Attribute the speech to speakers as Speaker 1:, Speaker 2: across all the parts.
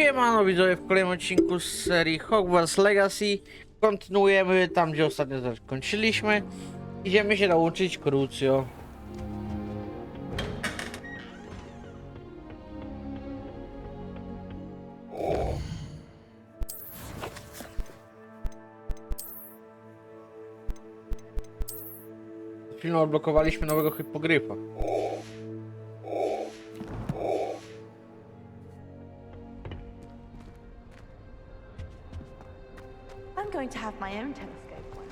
Speaker 1: Siemano widzowie, w kolejnym odcinku z serii Hogwarts Legacy. Kontynuujemy tam, gdzie ostatnio zakończyliśmy. Idziemy się nauczyć Crucio. Chwilą odblokowaliśmy nowego hipogryfa.
Speaker 2: I'm going to have my own telescope one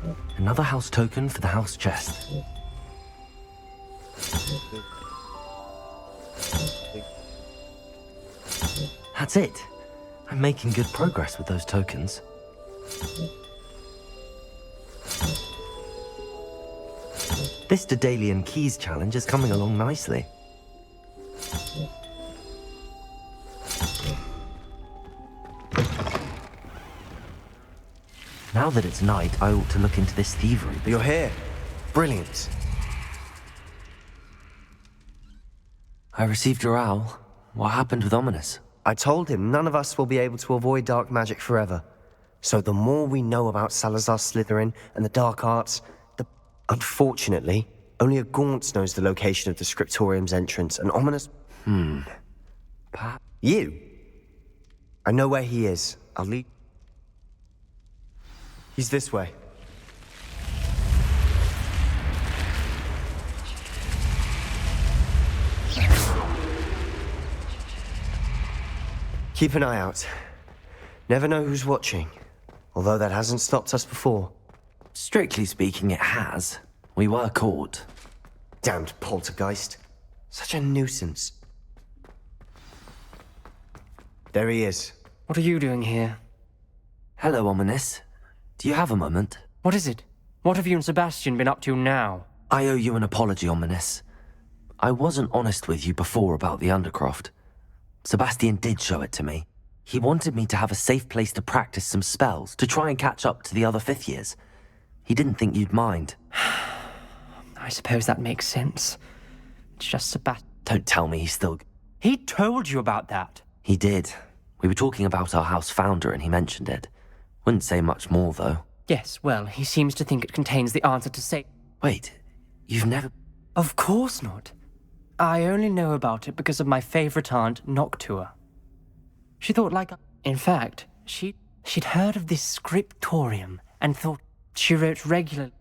Speaker 2: day.
Speaker 3: Another house token for the house chest. That's it. I'm making good progress with those tokens. This Daedalian Keys challenge is coming along nicely. Now that it's night, I ought to look into this thievery.
Speaker 4: You're here. Brilliant.
Speaker 3: I received your owl. What happened with Ominous?
Speaker 4: I told him none of us will be able to avoid dark magic forever. So the more we know about Salazar Slytherin and the dark arts, Unfortunately, only a Gaunt knows the location of the Scriptorium's entrance, and Ominous... You? I know where he is. I'll lead... He's this way. Keep an eye out. Never know who's watching. Although that hasn't stopped us before.
Speaker 3: Strictly speaking, it has. We were caught.
Speaker 4: Damned poltergeist. Such a nuisance. There he is.
Speaker 5: What are you doing here?
Speaker 3: Hello, Ominous. Do you have a moment?
Speaker 5: What is it? What have you and Sebastian been up to now?
Speaker 3: I owe you an apology, Ominous. I wasn't honest with you before about the Undercroft. Sebastian did show it to me. He wanted me to have a safe place to practice some spells, to try and catch up to the other fifth years. He didn't think you'd mind.
Speaker 5: I suppose that makes sense. It's just Sebastian.
Speaker 3: Don't tell me he's still...
Speaker 5: He told you about that.
Speaker 3: He did. We were talking about our house founder and he mentioned it. Wouldn't say much more, though.
Speaker 5: Yes, well, he seems to think it contains the answer to say...
Speaker 3: Wait, you've never...
Speaker 5: Of course not. I only know about it because of my favorite aunt, Noctua. She thought like... In fact, she'd heard of this scriptorium and thought she wrote regularly.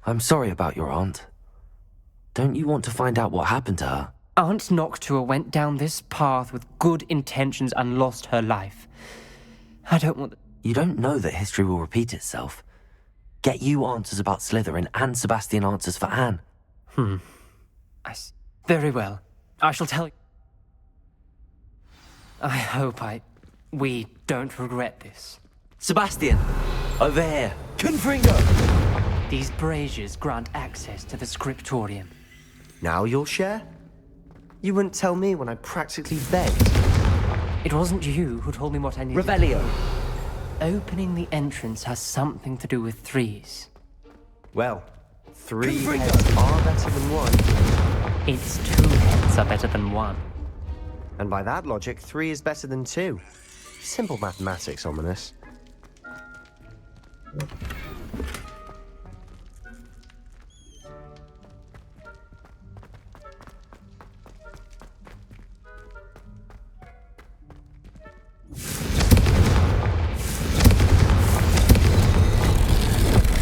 Speaker 3: I'm sorry about your aunt. Don't you want to find out what happened to her?
Speaker 5: Aunt Noctua went down this path with good intentions and lost her life. I don't want...
Speaker 3: You don't know that history will repeat itself. Get you answers about Slytherin and Sebastian answers for Anne.
Speaker 5: Very well. I shall tell you. I hope we don't regret this.
Speaker 3: Sebastian! Over here!
Speaker 4: Confringo!
Speaker 5: These braziers grant access to the scriptorium.
Speaker 4: Now you'll share? You wouldn't tell me when I practically begged.
Speaker 5: It wasn't you who told me what I needed.
Speaker 3: Revelio!
Speaker 5: Opening the entrance has something to do with threes.
Speaker 4: Well, 3 heads are better than 1.
Speaker 5: Its 2 heads are better than 1.
Speaker 4: And by that logic, 3 is better than 2. Simple mathematics, Ominous.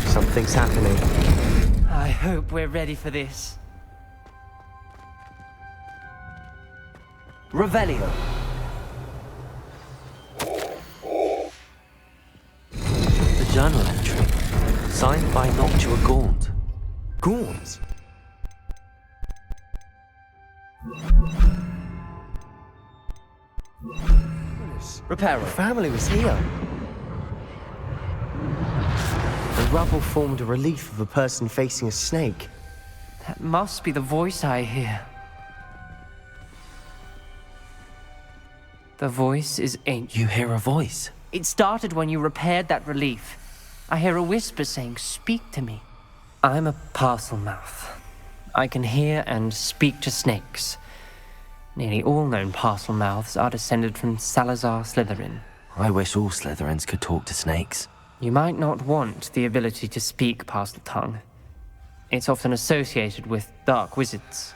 Speaker 4: Something's happening.
Speaker 5: I hope we're ready for this.
Speaker 3: Revelio! The journal entry. Signed by Noctua Gaunt.
Speaker 4: Gaunt?
Speaker 3: Reparo.
Speaker 4: The family was here. The rubble formed a relief of a person facing a snake.
Speaker 5: That must be the voice I hear. The voice is ancient.
Speaker 3: You hear a voice?
Speaker 5: It started when you repaired that relief. I hear a whisper saying, "Speak to me." I'm a parcel mouth. I can hear and speak to snakes. Nearly all known parcel mouths are descended from Salazar Slytherin.
Speaker 3: I wish all Slytherins could talk to snakes.
Speaker 5: You might not want the ability to speak parcel tongue. It's often associated with dark wizards.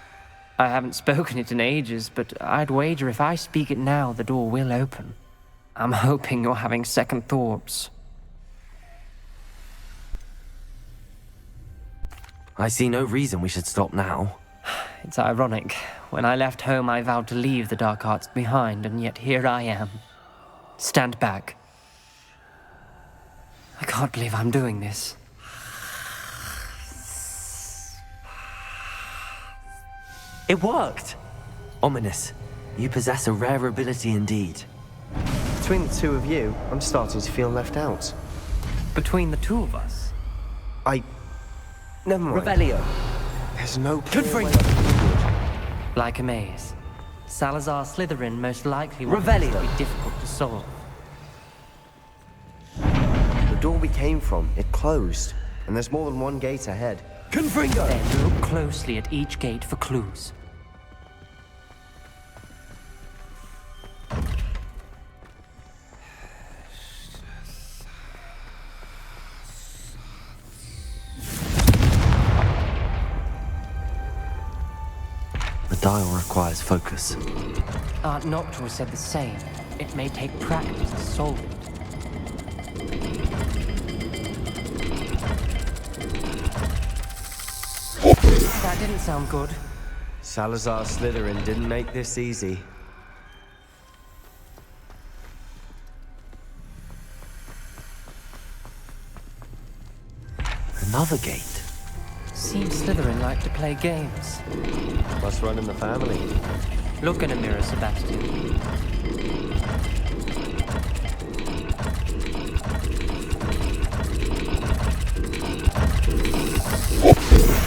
Speaker 5: I haven't spoken it in ages, but I'd wager if I speak it now, the door will open. I'm hoping you're having second thoughts.
Speaker 3: I see no reason we should stop now.
Speaker 5: It's ironic. When I left home, I vowed to leave the dark arts behind, and yet here I am. Stand back. I can't believe I'm doing this.
Speaker 3: It worked! Ominous, you possess a rare ability indeed.
Speaker 4: Between the two of you, I'm starting to feel left out.
Speaker 5: Between the two of us,
Speaker 4: Never mind.
Speaker 3: Revelio.
Speaker 4: There's no
Speaker 3: Confringo.
Speaker 5: like a maze. Salazar Slytherin most likely will
Speaker 3: Revelio.
Speaker 5: be difficult to solve.
Speaker 4: The door we came from, it closed. And there's more than one gate ahead.
Speaker 3: Confringo!
Speaker 5: Then look closely at each gate for clues.
Speaker 3: The dial requires focus.
Speaker 5: Aunt Noctua said the same. It may take practice to solve it. That didn't sound good.
Speaker 4: Salazar Slytherin didn't make this easy.
Speaker 3: Another gate.
Speaker 5: Seems Slytherin like to play games.
Speaker 4: Must run in the family.
Speaker 5: Look in a mirror, Sebastian.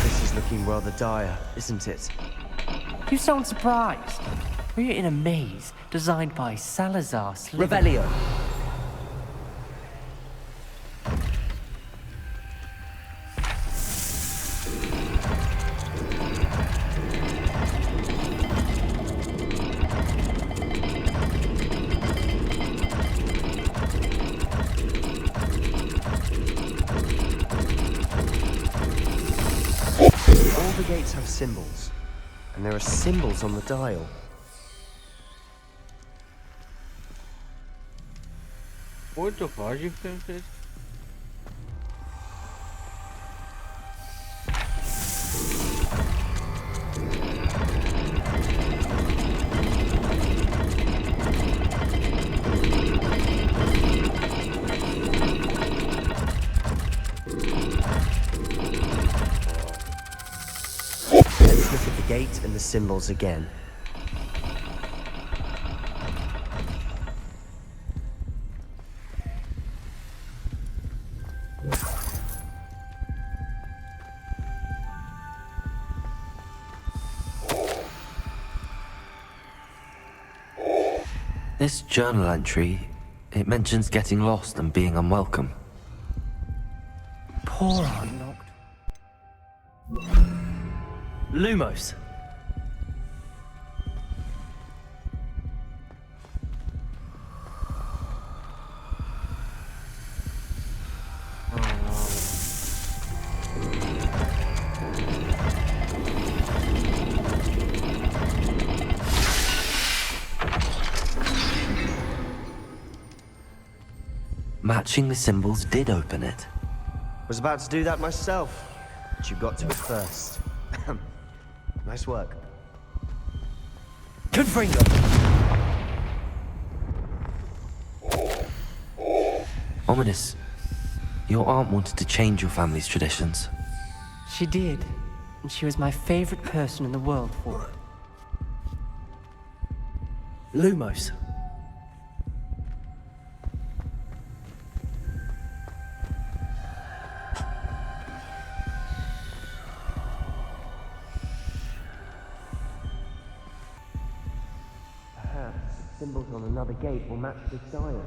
Speaker 4: This is looking rather dire, isn't it?
Speaker 5: You sound surprised. We're in a maze designed by Salazar Slytherin.
Speaker 3: Revelio.
Speaker 4: All the gates have symbols. And there are symbols on the dial.
Speaker 1: Muito foge, fez.
Speaker 4: Let's look at the gate and the symbols again.
Speaker 3: This journal entry, it mentions getting lost and being unwelcome.
Speaker 5: Poor Aunt Noctua.
Speaker 3: Lumos. Matching the symbols did open it.
Speaker 4: Was about to do that myself, but you got to it first. Nice work.
Speaker 3: Confringo. Ominous, your aunt wanted to change your family's traditions.
Speaker 5: She did. And she was my favorite person in the world for it.
Speaker 3: Lumos.
Speaker 4: Perhaps symbols on another gate will match this dial.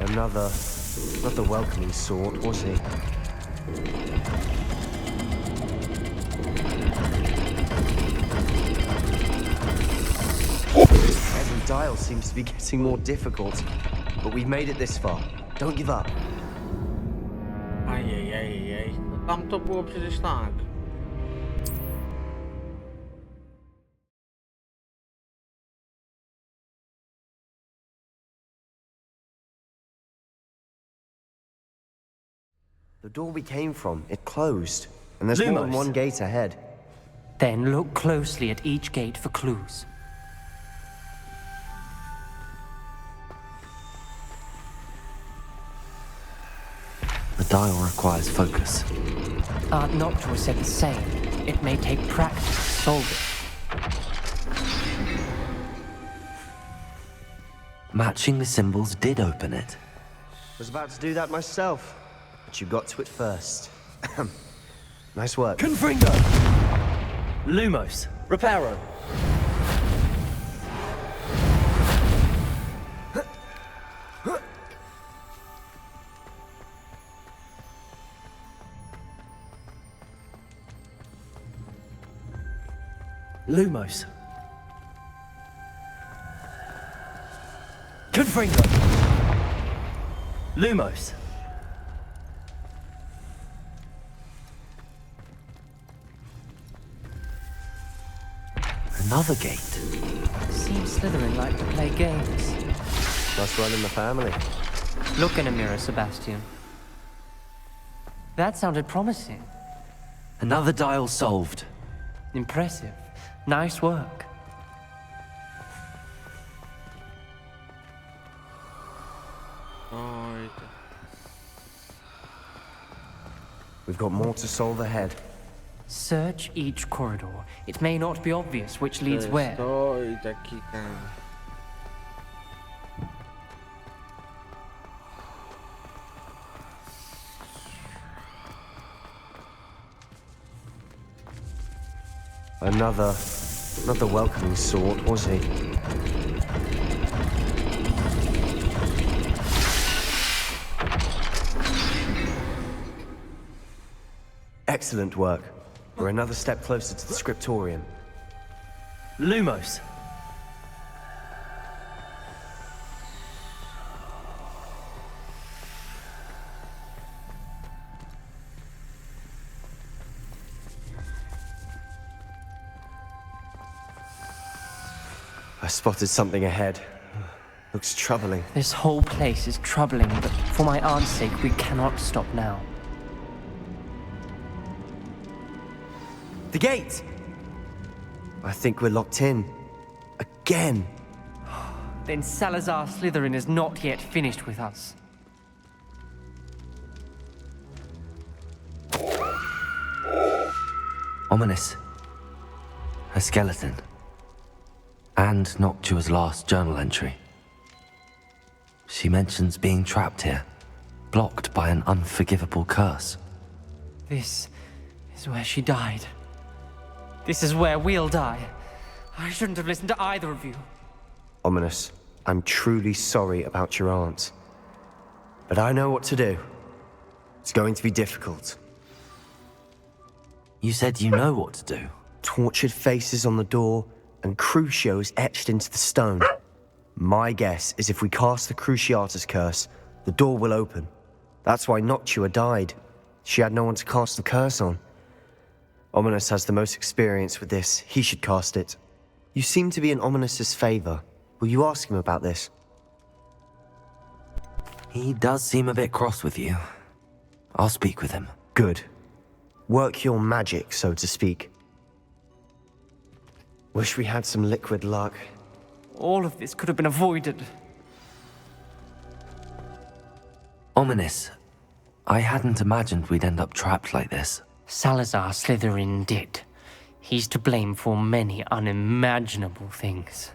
Speaker 4: Not the welcoming sort, was he? Every dial seems to be getting more difficult, but we've made it this far. Don't give up.
Speaker 1: Ajajajajaj. No tam to było przecież tak.
Speaker 4: The door we came from, it closed, and there's more than
Speaker 3: Lumos.
Speaker 4: one gate ahead.
Speaker 5: Then look closely at each gate for clues.
Speaker 3: The dial requires focus.
Speaker 5: Aunt Noctua said the same. It may take practice to solve it.
Speaker 3: Matching the symbols did open it.
Speaker 4: Was about to do that myself, but you got to it first. Nice work.
Speaker 3: Confringo! Lumos! Reparo! Lumos! Confringo! Lumos! Another gate.
Speaker 5: Seems Slytherin like to play games.
Speaker 4: Must run in the family.
Speaker 5: Look in a mirror, Sebastian. That sounded promising.
Speaker 3: Another dial solved.
Speaker 5: Impressive. Nice work.
Speaker 1: Oj, to...
Speaker 4: We've got more to solve ahead.
Speaker 5: Search each corridor. It may not be obvious which leads
Speaker 1: to
Speaker 5: where.
Speaker 1: jest to i taki ten...
Speaker 4: Not the welcoming sort, was he? Excellent work. We're another step closer to the scriptorium.
Speaker 3: Lumos!
Speaker 4: I spotted something ahead. Looks troubling.
Speaker 5: This whole place is troubling, but for my aunt's sake, we cannot stop now.
Speaker 4: The gate! I think we're locked in. Again.
Speaker 5: Then Salazar Slytherin is not yet finished with us.
Speaker 3: Ominous. A skeleton. And Noctua's last journal entry. She mentions being trapped here, blocked by an unforgivable curse.
Speaker 5: This is where she died. This is where we'll die. I shouldn't have listened to either of you.
Speaker 4: Ominous, I'm truly sorry about your aunt. But I know what to do. It's going to be difficult.
Speaker 3: You said you know what to do.
Speaker 4: Tortured faces on the door, and Crucio is etched into the stone. My guess is if we cast the Cruciatus curse, the door will open. That's why Noctua died. She had no one to cast the curse on. Ominous has the most experience with this. He should cast it. You seem to be in Ominous's favor. Will you ask him about this?
Speaker 3: He does seem a bit cross with you. I'll speak with him.
Speaker 4: Good. Work your magic, so to speak. Wish we had some liquid luck.
Speaker 5: All of this could have been avoided.
Speaker 3: Ominous. I hadn't imagined we'd end up trapped like this.
Speaker 5: Salazar Slytherin did. He's to blame for many unimaginable things.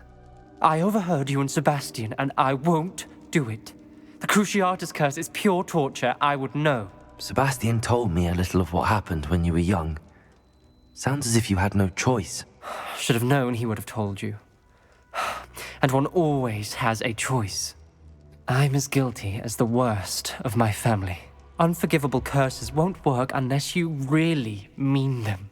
Speaker 5: I overheard you and Sebastian, and I won't do it. The Cruciatus curse is pure torture. I would know.
Speaker 3: Sebastian told me a little of what happened when you were young. Sounds as if you had no choice.
Speaker 5: Should have known he would have told you. And one always has a choice. I'm as guilty as the worst of my family. Unforgivable curses won't work unless you really mean them.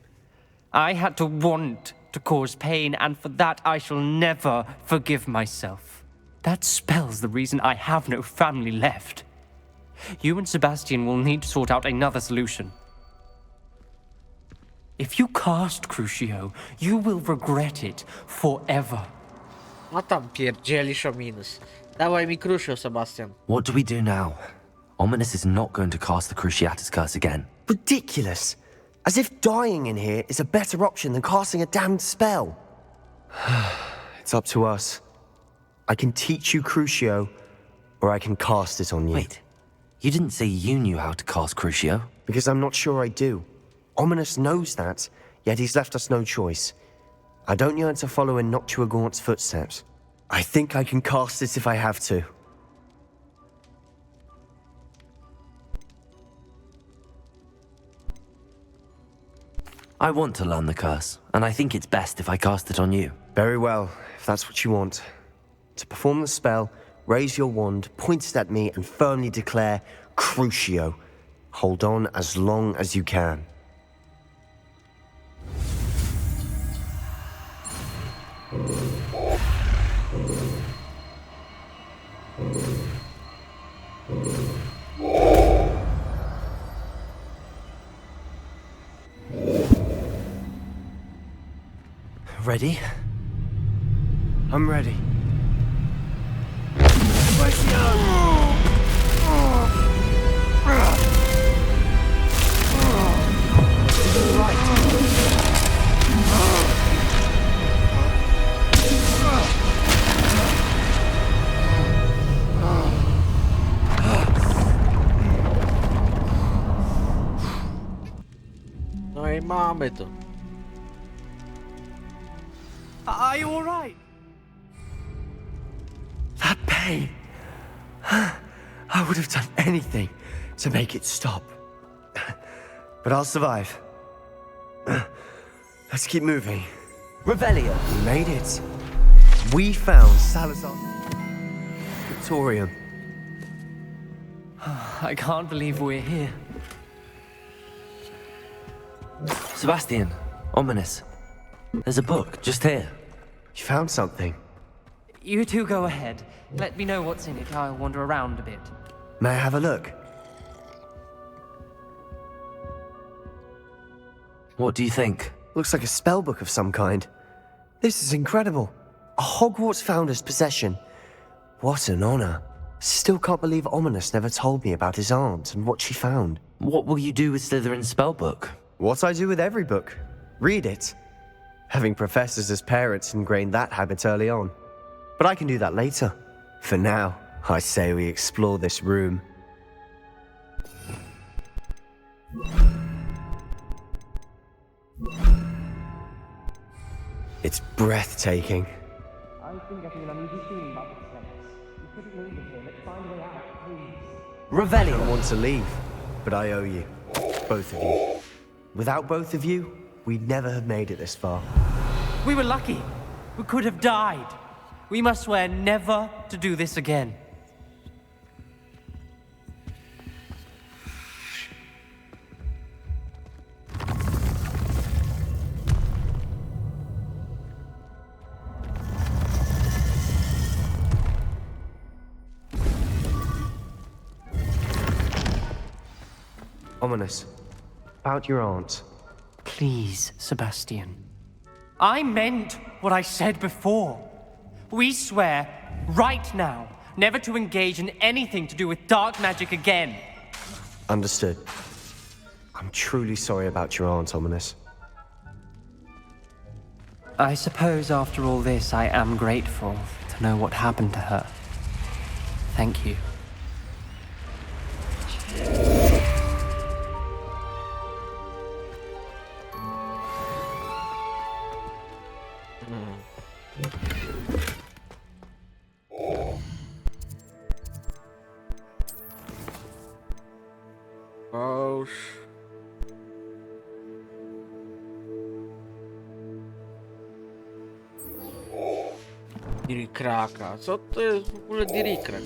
Speaker 5: I had to want to cause pain, and for that I shall never forgive myself. That spell's the reason I have no family left. You and Sebastian will need to sort out another solution. If you cast Crucio, you will regret it forever.
Speaker 1: A tam pierdzielisz o minus. Dawaj mi Crucio, Sebastian.
Speaker 3: What do we do now? Ominous is not going to cast the Cruciatus curse again.
Speaker 4: Ridiculous. As if dying in here is a better option than casting a damned spell. It's up to us. I can teach you Crucio, or I can cast it on you.
Speaker 3: Wait, you didn't say you knew how to cast Crucio?
Speaker 4: Because I'm not sure I do. Ominous knows that, yet he's left us no choice. I don't yearn to follow in Noctua Gaunt's footsteps. I think I can cast it if I have to.
Speaker 3: I want to learn the curse, and I think it's best if I cast it on you.
Speaker 4: Very well, if that's what you want. To perform the spell, raise your wand, point it at me, and firmly declare, Crucio. Hold on as long as you can.
Speaker 3: Ready?
Speaker 4: I'm ready.
Speaker 1: No i mamy to.
Speaker 5: Are you alright?
Speaker 4: That pain. I would have done anything to make it stop. But I'll survive. Let's keep moving.
Speaker 3: Revelio!
Speaker 4: We made it. We found Salazar's scriptorium.
Speaker 5: I can't believe we're here.
Speaker 3: Sebastian, Ominous. There's a book just here.
Speaker 4: You found something.
Speaker 5: You two go ahead. Let me know what's in it. I'll wander around a bit.
Speaker 4: May I have a look?
Speaker 3: What do you think?
Speaker 4: Looks like a spell book of some kind. This is incredible. A Hogwarts founder's possession. What an honor. Still can't believe Ominous never told me about his aunt and what she found.
Speaker 3: What will you do with Slytherin's spellbook?
Speaker 4: What I do with every book. Read it. Having professors as parents ingrained that habit early on. But I can do that later. For now, I say we explore this room. It's breathtaking.
Speaker 5: I've been getting an uneasy feeling about this place. You couldn't leave it here. Let's find a way out, please.
Speaker 4: I
Speaker 3: Revelio!
Speaker 4: want to leave, but I owe you. Both of you. Without both of you, we'd never have made it this far.
Speaker 5: We were lucky. We could have died. We must swear never to do this again.
Speaker 4: Ominous. About your aunt.
Speaker 5: Please, Sebastian. I meant what I said before. We swear, right now, never to engage in anything to do with dark magic again.
Speaker 4: Understood. I'm truly sorry about your aunt, Ominous.
Speaker 5: I suppose after all this, I am grateful to know what happened to her. Thank you.
Speaker 1: Boż. Dirikraka. Co to jest w ogóle Dirikrak?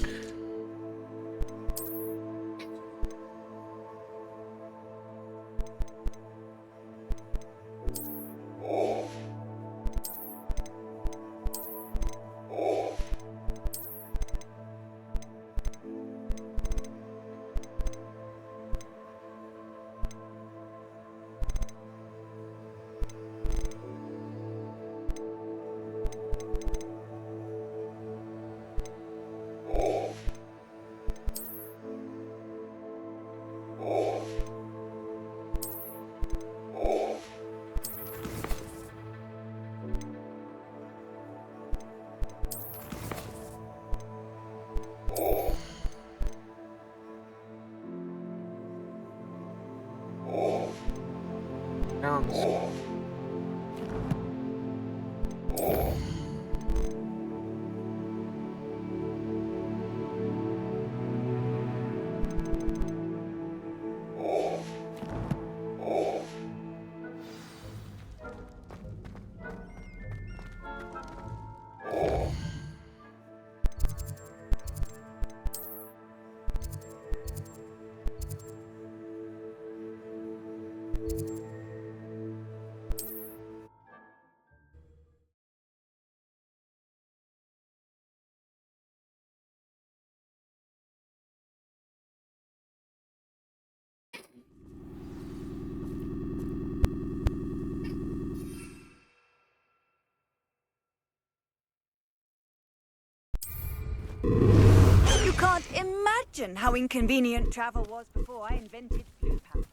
Speaker 6: You can't imagine how inconvenient travel was before I invented blue powder.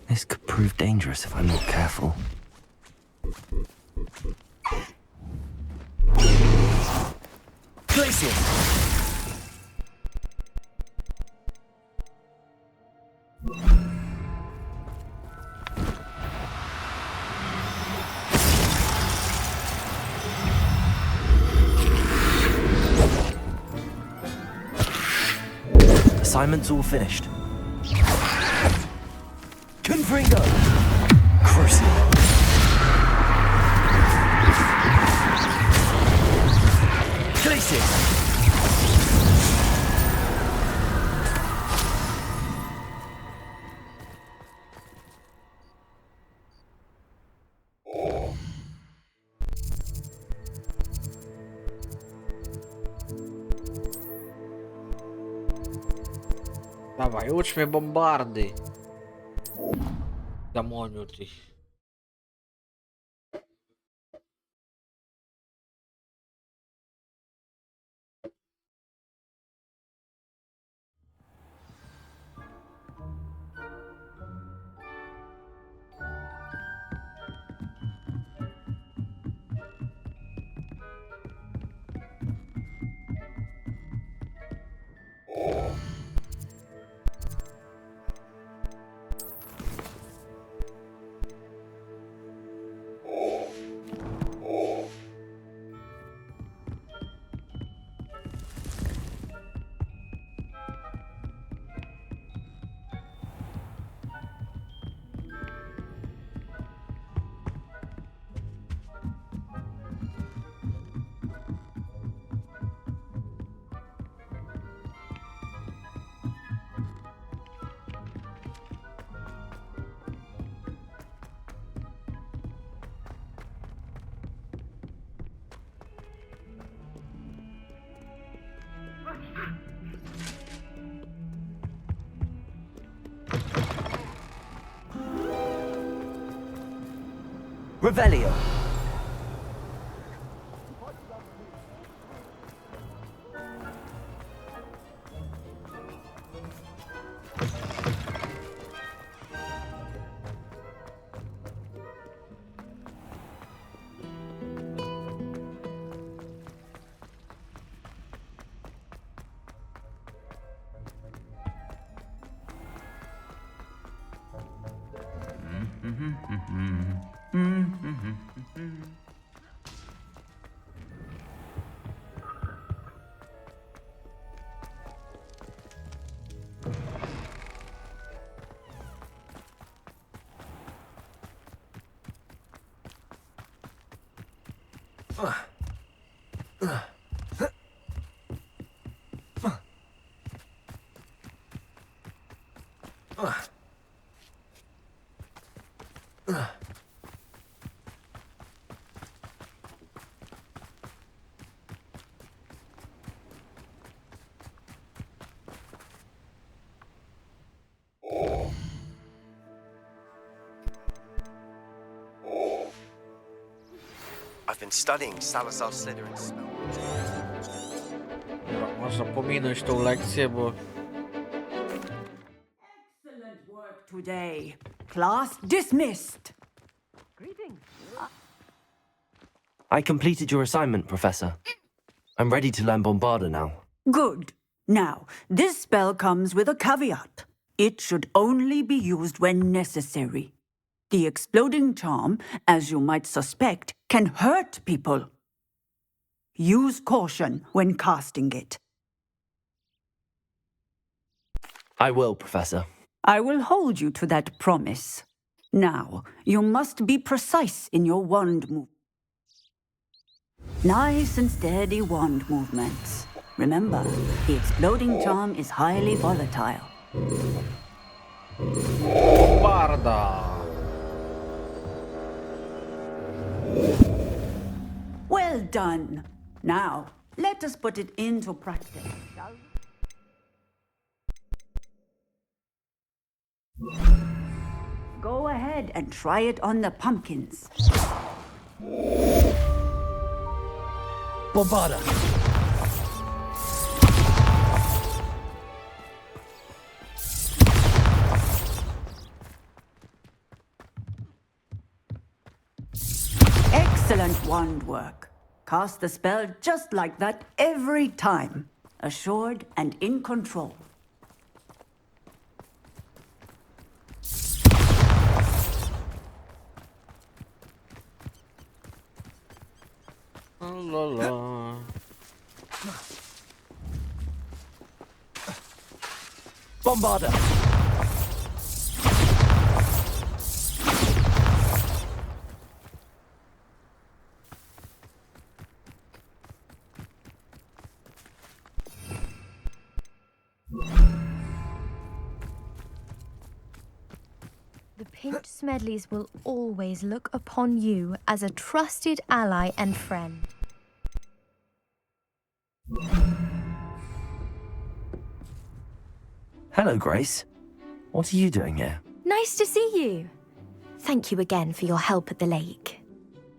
Speaker 3: This could prove dangerous if I'm not careful. Crucio! Assignment's all finished. Confringo! Crucio! Crucio!
Speaker 1: Dawaj, uczmy bombardy. Gamoniu ty.
Speaker 3: Revelio!
Speaker 4: I've been studying Salazar Slytherin's spell.
Speaker 1: Dobra, można pominąć tą lekcję, bo
Speaker 6: Excellent work today. Class dismissed.
Speaker 2: Greetings.
Speaker 3: I completed your assignment, Professor. I'm ready to learn Bombarda now.
Speaker 6: Good. Now, this spell comes with a caveat. It should only be used when necessary. The exploding charm, as you might suspect, can hurt people. Use caution when casting it.
Speaker 3: I will, Professor.
Speaker 6: I will hold you to that promise. Now, you must be precise in your wand move. Nice and steady wand movements. Remember, the exploding charm is highly volatile.
Speaker 1: bombarda!
Speaker 6: Well done. Now, let us put it into practice, shall we? Go ahead and try it on the pumpkins.
Speaker 3: Bombarda!
Speaker 6: Excellent wand work. Cast the spell just like that every time. Assured and in control.
Speaker 1: Oh, la, la.
Speaker 3: Bombarda!
Speaker 7: The Pinch Smedleys will always look upon you as a trusted ally and friend.
Speaker 3: Hello, Grace. What are you doing here?
Speaker 7: Nice to see you. Thank you again for your help at the lake.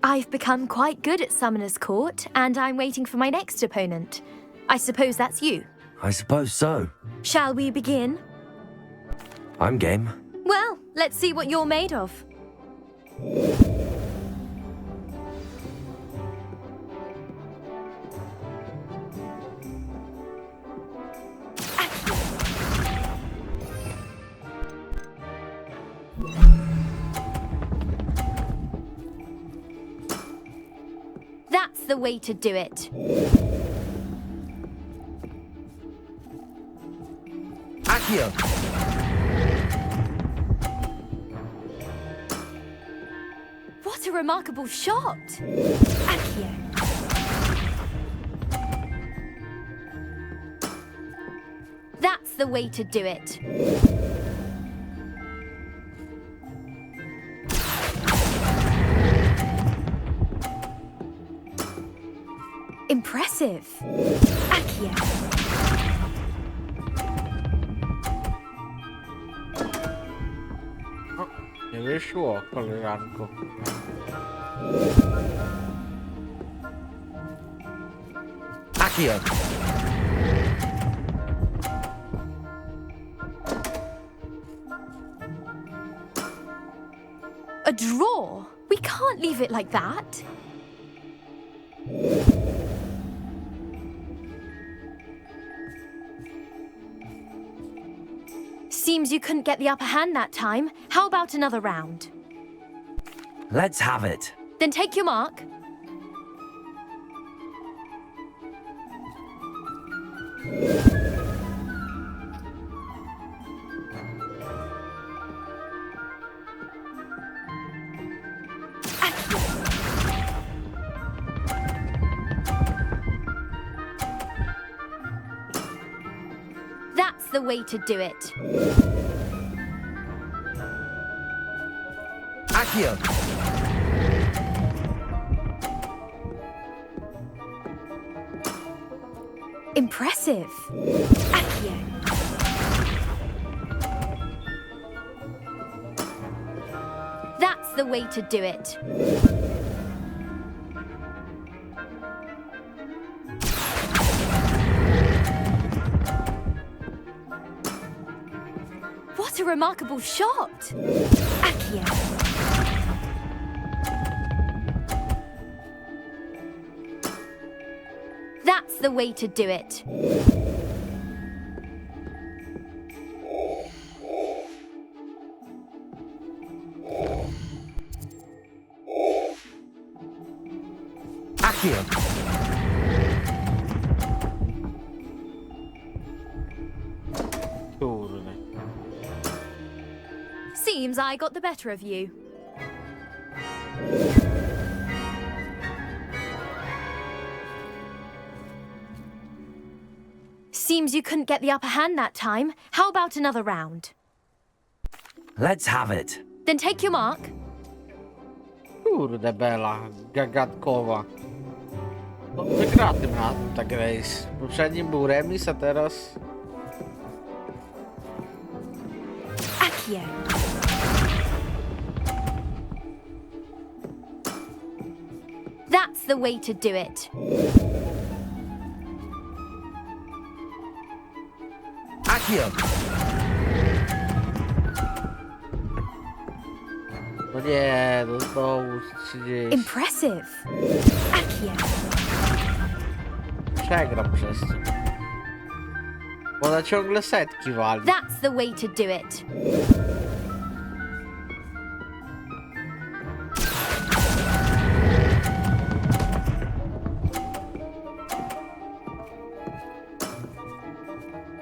Speaker 7: I've become quite good at Summoner's Court, and I'm waiting for my next opponent. I suppose that's you.
Speaker 3: I suppose so.
Speaker 7: Shall we begin?
Speaker 3: I'm game.
Speaker 7: Well, let's see what you're made of. That's the way to do it.
Speaker 3: Accio!
Speaker 7: What a remarkable shot! Accio. That's the way to do it. Impressive. Accio.
Speaker 1: Nie wyszło, koleżanko.
Speaker 3: Accio!
Speaker 7: A draw? We can't leave it like that. Seems you couldn't get the upper hand that time. How about another round?
Speaker 3: Let's have it.
Speaker 7: Then take your mark. That's the way to do it.
Speaker 3: Accio!
Speaker 7: Impressive. Accio. That's the way to do it. What a remarkable shot! Accio. That's the way to do it.
Speaker 3: Accio!
Speaker 1: Kurde.
Speaker 7: Seems I got the better of you. Seems you couldn't get the upper hand that time. How about another round?
Speaker 3: Let's have it.
Speaker 7: Then take your mark.
Speaker 1: Kurde bela, gagatkowa. No, wygra tym razem ta Grace. W poprzednim był remis, a teraz...
Speaker 7: Accio. That's the way to do it.
Speaker 3: Accio!
Speaker 1: No nie, no znowu 30.
Speaker 7: Impressive. Accio.
Speaker 1: Przegram przez to. Bo ona ciągle setki wali.
Speaker 7: That's the way to do it.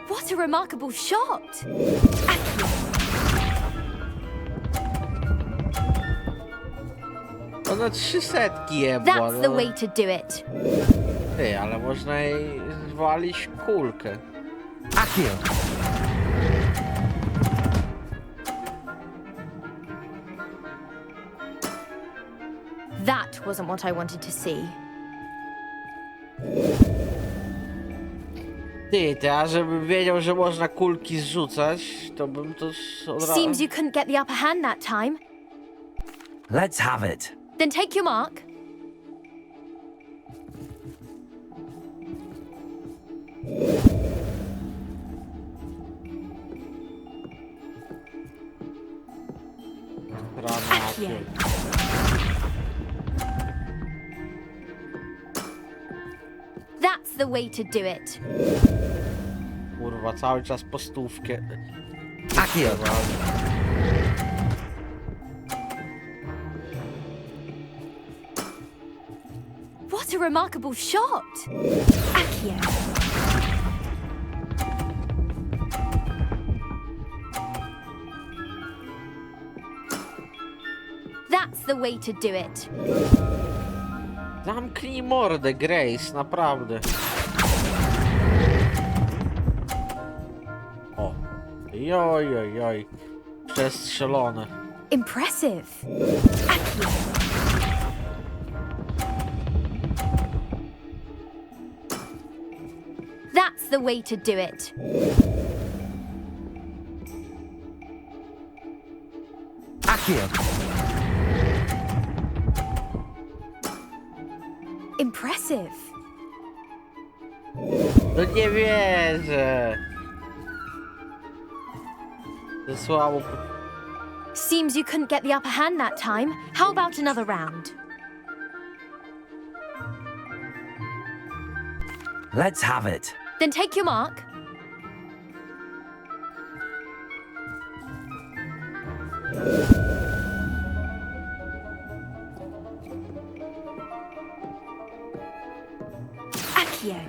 Speaker 7: What a remarkable shot! Accio.
Speaker 1: Ona 300 jebła,
Speaker 7: That's the
Speaker 1: no.
Speaker 7: way to do it.
Speaker 1: Ty, ale można jej zwalić kulkę.
Speaker 3: Accio!
Speaker 7: That wasn't what I wanted to see.
Speaker 1: Ty, a żebym wiedział, że można kulki zrzucać, to bym to od razu...
Speaker 7: Seems you couldn't get the upper hand that time.
Speaker 3: Let's have it.
Speaker 7: Then take your mark.
Speaker 1: Granaty.
Speaker 7: That's the way to do it.
Speaker 1: Kurwa, cały czas po stówkę.
Speaker 3: Accio!
Speaker 7: What a remarkable shot! Accio. That's the way to do it.
Speaker 1: Zamknij mordę, Grace, naprawdę. O. Joj, joj, joj. Przestrzelone.
Speaker 7: Impressive. Accio. That's the way to do it.
Speaker 3: Accio!
Speaker 7: Impressive.
Speaker 1: No nie wierzę. To słabo.
Speaker 7: Seems you couldn't get the upper hand that time. How about another round?
Speaker 3: Let's have it.
Speaker 7: Then take your mark. Accio.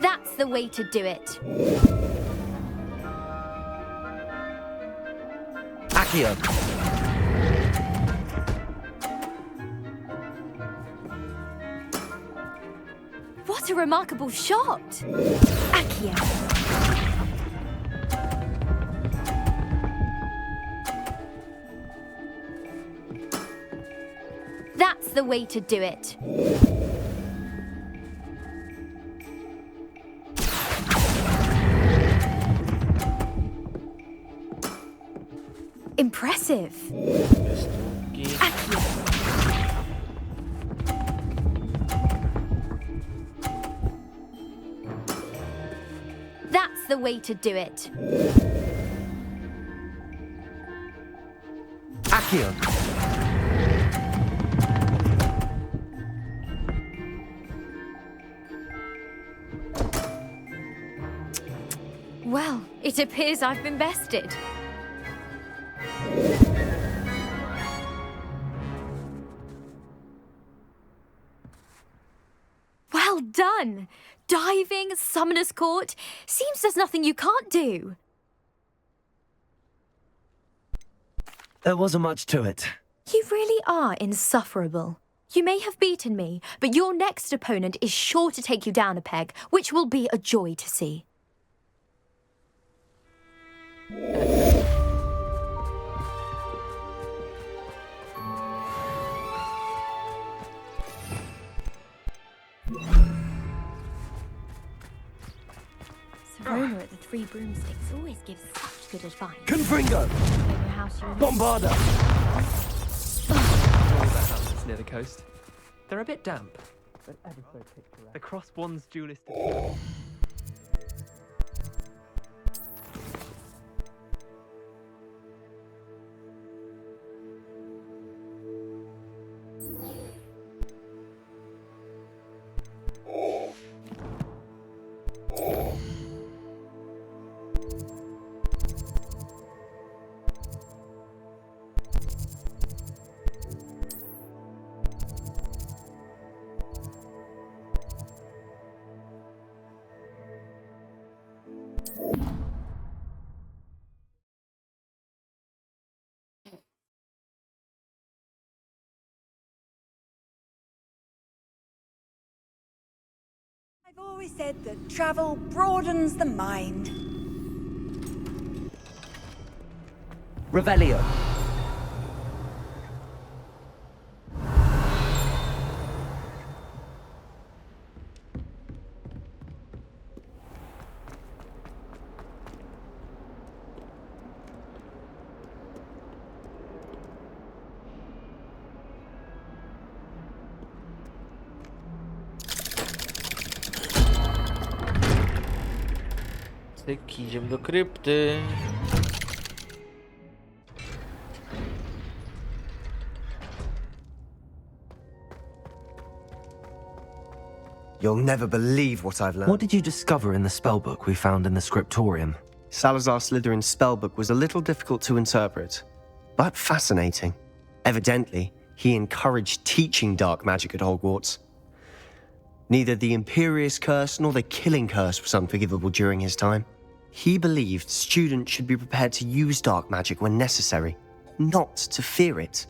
Speaker 7: That's the way to do it.
Speaker 3: Accio!
Speaker 7: What a remarkable shot! Accio. That's the way to do it. Impressive.
Speaker 1: Stówki.
Speaker 7: Accio. That's the way to do it.
Speaker 3: Accio!
Speaker 7: Well, it appears I've been bested. Well done! Diving, Summoner's Court. Seems there's nothing you can't do.
Speaker 3: There wasn't much to it.
Speaker 7: You really are insufferable. You may have beaten me, but your next opponent is sure to take you down a peg, which will be a joy to see. Serona at the Three Broomsticks always gives such good advice.
Speaker 8: Confringo!
Speaker 7: I don't know how she remembers.
Speaker 8: Bombarda!
Speaker 9: All the houses near the coast. They're a bit damp, but ever so picturesque. The Crossbond's duelist.
Speaker 6: I've always said that travel broadens the mind.
Speaker 8: Revelio.
Speaker 1: Cyk, idziemy do krypty.
Speaker 4: You'll never believe what I've learned.
Speaker 3: What did you discover in the spellbook we found in the scriptorium?
Speaker 4: Salazar Slytherin's spellbook was a little difficult to interpret, but fascinating. Evidently, he encouraged teaching dark magic at Hogwarts. Neither the Imperious Curse nor the Killing Curse was unforgivable during his time. He believed students should be prepared to use dark magic when necessary, not to fear it.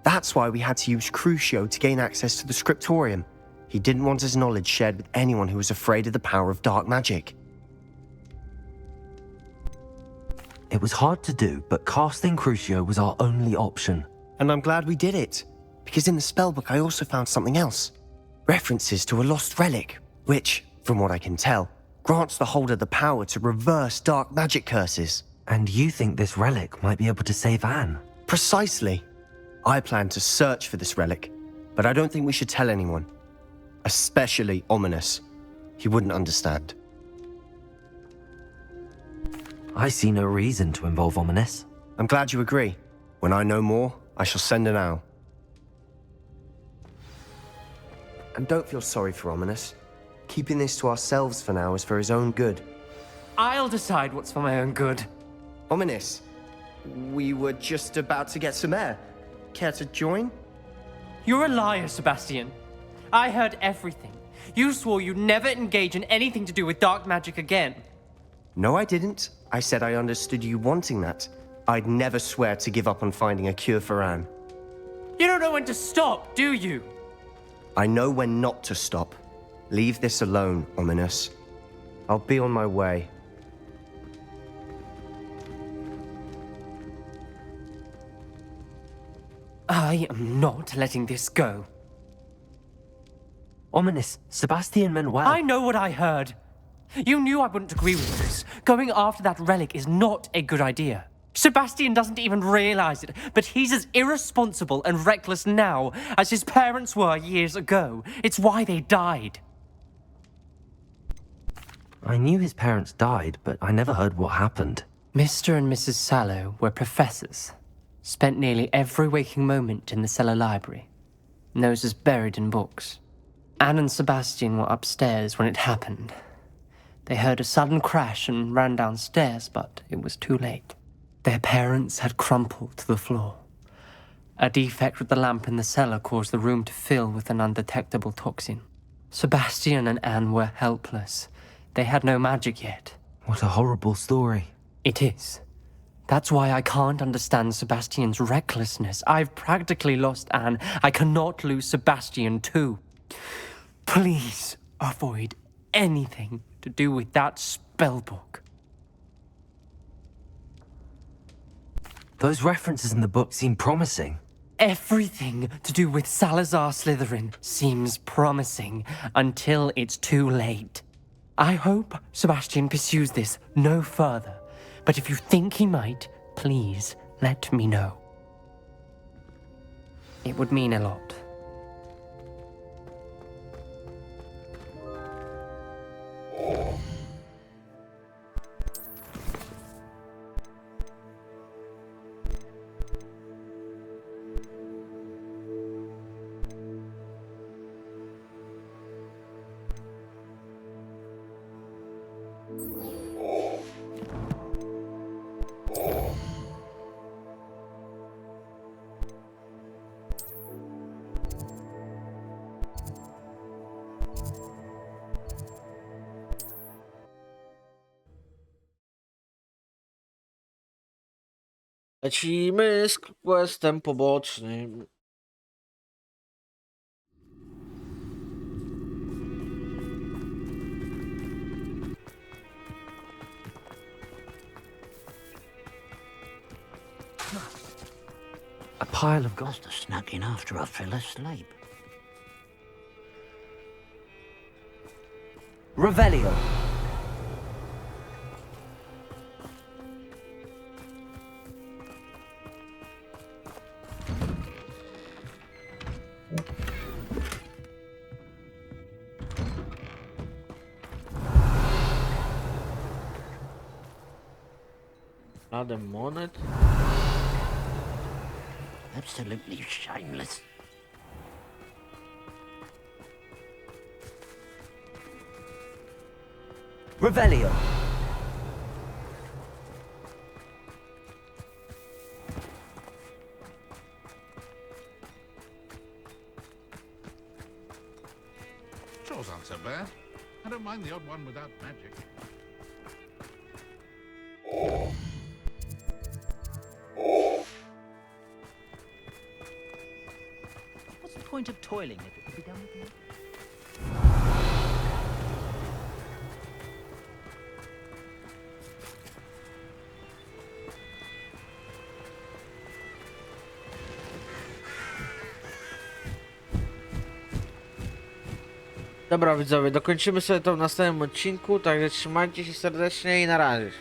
Speaker 4: That's why we had to use Crucio to gain access to the scriptorium. He didn't want his knowledge shared with anyone who was afraid of the power of dark magic.
Speaker 3: It was hard to do, but casting Crucio was our only option.
Speaker 4: And I'm glad we did it, because in the spellbook I also found something else. References to a lost relic, which, from what I can tell, grants the holder the power to reverse dark magic curses.
Speaker 3: And you think this relic might be able to save Anne?
Speaker 4: Precisely. I plan to search for this relic, but I don't think we should tell anyone. Especially Ominous. He wouldn't understand.
Speaker 3: I see no reason to involve Ominous.
Speaker 4: I'm glad you agree. When I know more, I shall send an owl. And don't feel sorry for Ominous. Keeping this to ourselves for now is for his own good.
Speaker 5: I'll decide what's for my own good.
Speaker 4: Ominous, we were just about to get some air. Care to join?
Speaker 5: You're a liar, Sebastian. I heard everything. You swore you'd never engage in anything to do with dark magic again.
Speaker 4: No, I didn't. I said I understood you wanting that. I'd never swear to give up on finding a cure for Anne.
Speaker 5: You don't know when to stop, do you?
Speaker 4: I know when not to stop. Leave this alone, Ominous. I'll be on my way.
Speaker 5: I am not letting this go.
Speaker 3: Ominous, Sebastian meant well.
Speaker 5: I know what I heard. You knew I wouldn't agree with this. Going after that relic is not a good idea. Sebastian doesn't even realize it, but he's as irresponsible and reckless now as his parents were years ago. It's why they died.
Speaker 3: I knew his parents died, but I never heard what happened.
Speaker 5: Mr. and Mrs. Sallow were professors. Spent nearly every waking moment in the cellar library. Noses buried in books. Anne and Sebastian were upstairs when it happened. They heard a sudden crash and ran downstairs, but it was too late. Their parents had crumpled to the floor. A defect with the lamp in the cellar caused the room to fill with an undetectable toxin. Sebastian and Anne were helpless. They had no magic yet.
Speaker 3: What a horrible story.
Speaker 5: It is. That's why I can't understand Sebastian's recklessness. I've practically lost Anne. I cannot lose Sebastian too. Please avoid anything to do with that spellbook.
Speaker 3: Those references in the book seem promising.
Speaker 5: Everything to do with Salazar Slytherin seems promising until it's too late. I hope Sebastian pursues this no further, but if you think he might, please let me know. It would mean a lot.
Speaker 1: Lecimy z questem pobocznym.
Speaker 3: A pile of gold.
Speaker 8: Must have snuck in after I fell asleep.
Speaker 3: Revelio.
Speaker 1: Radem monet.
Speaker 8: Absolutely shameless.
Speaker 3: Revelio.
Speaker 10: Chores aren't so bad. I don't mind the odd one without magic.
Speaker 8: What's the point of toiling if it could be done with magic?
Speaker 1: Dobra widzowie, dokończymy sobie to w następnym odcinku, także trzymajcie się serdecznie i na razie.